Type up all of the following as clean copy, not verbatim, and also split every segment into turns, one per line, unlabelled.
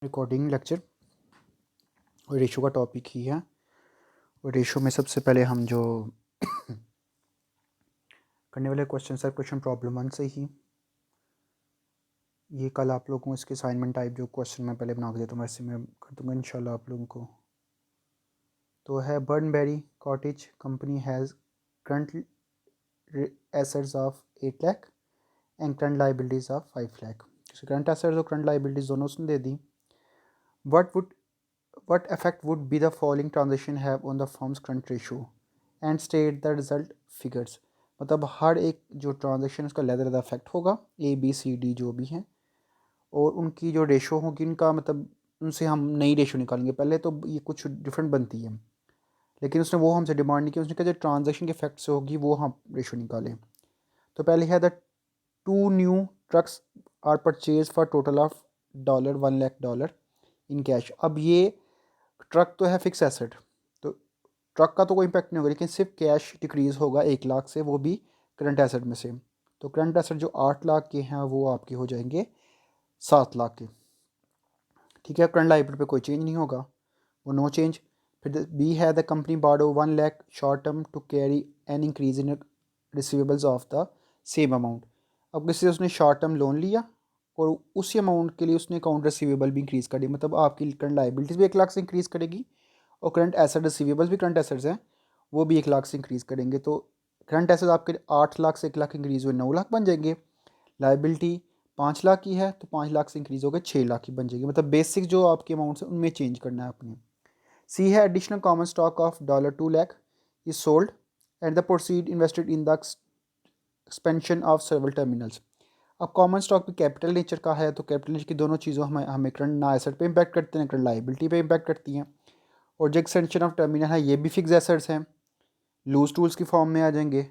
Recording lecture और ratio का topic ही है। और रेशो में सबसे पहले हम जो करने वाले क्वेश्चन है क्वेश्चन प्रॉब्लम 1 से ही, ये कल आप लोगों को इसके असाइनमेंट टाइप जो क्वेश्चन मैं पहले बना के देता हूँ वैसे मैं कर दूँगा इंशाल्लाह आप लोगों को। तो है Burnberry cottage company has current assets of 8 lakh and current liabilities of 5 lakh. Current assets और करंट लाइबिलिटीज़ दोनों उसने दे दी। What effect would be the following transaction have on the firm's current ratio and state the result figures। मतलब हर एक जो transaction उसका अलग effect होगा, ABCD जो भी हैं, और उनकी जो रेशो होगी उनका मतलब उनसे हम नई रेशो निकालेंगे। पहले तो ये कुछ डिफरेंट बनती है, लेकिन उसने वो हमसे डिमांड नहीं की। उसने कहा जो ट्रांजेक्शन के इफेक्ट से होगी वो हम रेशो निकालें। तो पहले है the 2 new trucks are purchase for total of $1 lakh in cash. अब ये ट्रक तो है फिक्स एसेट, तो ट्रक का तो कोई इम्पैक्ट नहीं होगा, लेकिन सिर्फ कैश डिक्रीज़ होगा 1 लाख से, वो भी करंट एसेट में से। तो करंट एसेट जो 8 लाख के हैं वो आपके हो जाएंगे 7 लाख के। ठीक है, करंट लायबिलिटी पे कोई चेंज नहीं होगा, वो नो चेंज। फिर बी है the company borrow 1 lakh short term to carry an increase in receivables of the same amount. अब किसी से उसने शॉर्ट टर्म लोन लिया और उसी अमाउंट के लिए उसने अकाउंट रिसीवेबल भी इंक्रीज़ कर दी, मतलब आपकी करंट लायबिलिटीज़ भी 1 लाख से इंक्रीज़ करेगी और करंट एसेट रिसीवेबल्स भी करंट एसेट्स हैं वो भी 1 लाख से इंक्रीज़ करेंगे। तो करंट एसेट्स आपके 8 लाख से 1 लाख इंक्रीज़ हुए 9 लाख बन जाएंगे। लाइबिलिटी 5 लाख की है तो 5 लाख से इंक्रीज़ होकर 6 लाख की बन जाएगी। मतलब बेसिक जो आपके अमाउंट्स हैं उनमें चेंज करना है आपने। सी है additional common stock of $2 lakh is sold and the proceed invested in the expansion of several terminals. अब कॉमन स्टॉक भी कैपिटल नेचर का है, तो कैपिटल नेचर की दोनों चीज़ों हमें करंट ना एसेट पे इम्पैक्ट करते हैं, करंट लाइबिलिटी पे इम्पैक्ट करती हैं। और जो एक्सटेंशन ऑफ टर्मिनल है ये भी फिक्स एसेट्स हैं, लूज टूल्स की फॉर्म में आ जाएंगे,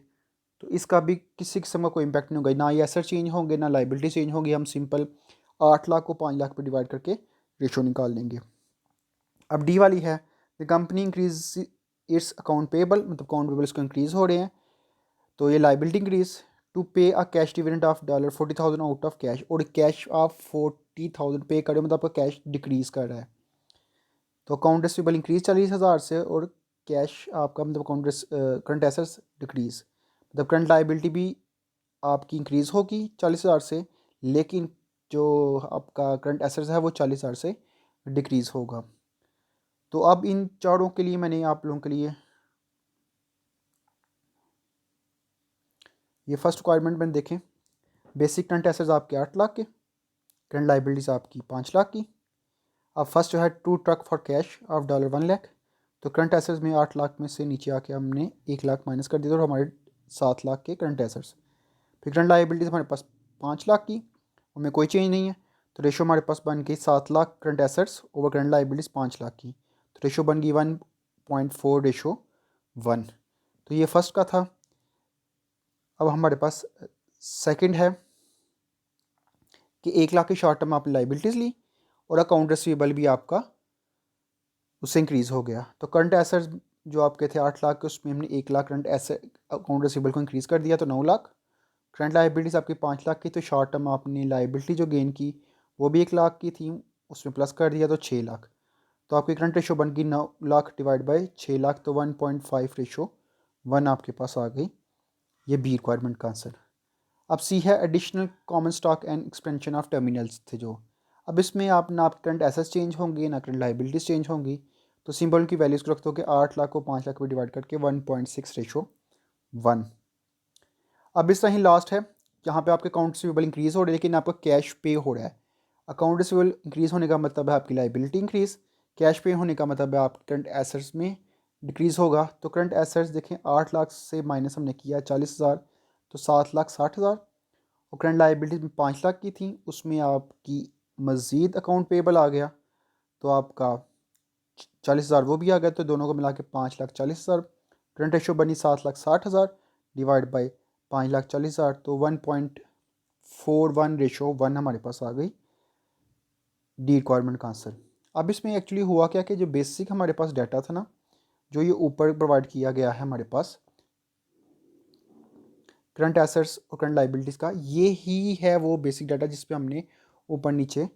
तो इसका भी किसी किस्म का कोई इम्पैक्ट नहीं होगा, ना ये एसेट चेंज होंगे ना लाइबिलिटी चेंज होगी। हम सिंपल 8 लाख को 5 लाख पर डिवाइड करके रेशो निकाल लेंगे। अब डी वाली है the company increase its account payable, मतलब अकाउंट पेबल इसको इंक्रीज़ हो रहे हैं, तो ये लाइबिलिटी इंक्रीज टू पे a cash dividend of $40,000 out of cash, और कैश ऑफ 40,000 पे करे मतलब आपका कैश डिक्रीज़ कर रहा है। तो अकाउंट रिसीवेबल इंक्रीज 40,000 से और कैश आपका मतलब अकाउंट करंट एसेट्स डिक्रीज़, मतलब करंट लाइबिलिटी भी आपकी इंक्रीज़ होगी 40,000 से, लेकिन जो आपका करंट एसेट्स है वो 40,000 से डिक्रीज़ होगा। तो अब इन चारों के लिए मैंने आप लोगों के लिए ये फर्स्ट रिक्वायरमेंट मैंने देखें, बेसिक करंट एसेट्स आपके 8 लाख के, करंट लाइबिलिटीज़ आपकी 5 लाख की। अब फर्स्ट जो है 2 truck for cash of $1 lakh, तो करंट एसेट्स में 8 लाख में से नीचे आके हमने 1 लाख माइनस कर दिया, तो हमारे 7 लाख के करंट एसेट्स। फिर करंट लाइबिलिटीज़ हमारे पास 5 लाख की, उनमें कोई चेंज नहीं है, तो रेशो हमारे पास बन गई 7 lakh current assets over current liabilities 5 lakh की, तो रेशो बन गई 1.4:1। तो ये फर्स्ट का था। अब हमारे पास सेकंड है कि 1 लाख की शॉर्ट टर्म आपने लाइबिलिटीज़ ली और अकाउंट रिसीवेबल भी आपका उससे इंक्रीज़ हो गया, तो करंट एसेट्स जो आपके थे 8 लाख के उसमें हमने 1 lakh current asset account receivable को इंक्रीज़ कर दिया, तो 9 लाख। करंट लाइबिलिटीज़ आपकी 5 लाख की, तो शॉर्ट टर्म आपने लाइबिलिटी जो गेन की वो भी 1 लाख की थी, उसमें प्लस कर दिया तो 6 लाख। तो आपकी करंट रेशो बन गई 9 लाख डिवाइड बाई 6 लाख, तो 1.5:1 आपके पास आ गई। ये बी रिक्वायरमेंट का आंसर। अब सी है additional common stock and expansion of terminals थे जो, अब इसमें आप ना आप करंट एसेट्स चेंज होंगे ना करंट लाइबिलिटीज़ चेंज होंगी, तो सिंपल की वैल्यूज़ को रखते हो कि 8 लाख को 5 लाख में डिवाइड करके 1.6:1। अब इस तरह ही लास्ट है जहाँ पे आपके अकाउंट रिसीवेबल इंक्रीज़ हो रहे हैं लेकिन आपका कैश पे हो रहा है। अकाउंट रिसीवेबल इंक्रीज़ होने का मतलब है आपकी लाइबिलिटी इंक्रीज़, कैश पे होने का मतलब है आप करंट एसेट्स में डिक्रीज़ होगा। तो करंट एसेट्स देखें 8 लाख से माइनस हमने किया 40,000, तो 7,60,000, और करंट लाइबिलिटीज में 5 लाख की थी, उसमें आपकी मज़ीद अकाउंट पेबल आ गया, तो आपका 40,000 वो भी आ गया, तो दोनों को मिला के 5,40,000। करंट रेशो बनी 7,60,000 डिवाइड बाई 5,40,000, तो 1.41:1 हमारे पास आ गई डी रिक्वायरमेंट का आंसर। अब इसमें एक्चुअली हुआ क्या कि जो बेसिक हमारे पास डाटा था ना, जो ये ऊपर प्रोवाइड किया गया है हमारे पास करंट एसेट्स और करंट लाइबिलिटीज़ का, ये ही है वो बेसिक डाटा जिस पे हमने ऊपर नीचे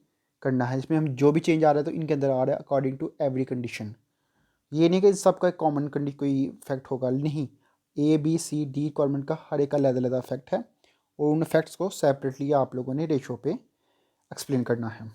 करना है, जिसमें हम जो भी चेंज आ रहा है तो इनके अंदर आ रहा है अकॉर्डिंग टू एवरी कंडीशन। ये नहीं कि सबका कॉमन कंडी कोई इफेक्ट होगा, नहीं, A B C D requirement का हर एक का अलग अलग इफेक्ट है और उन इफेक्ट्स को सेपरेटली आप लोगों ने रेशो पे एक्सप्लेन करना है।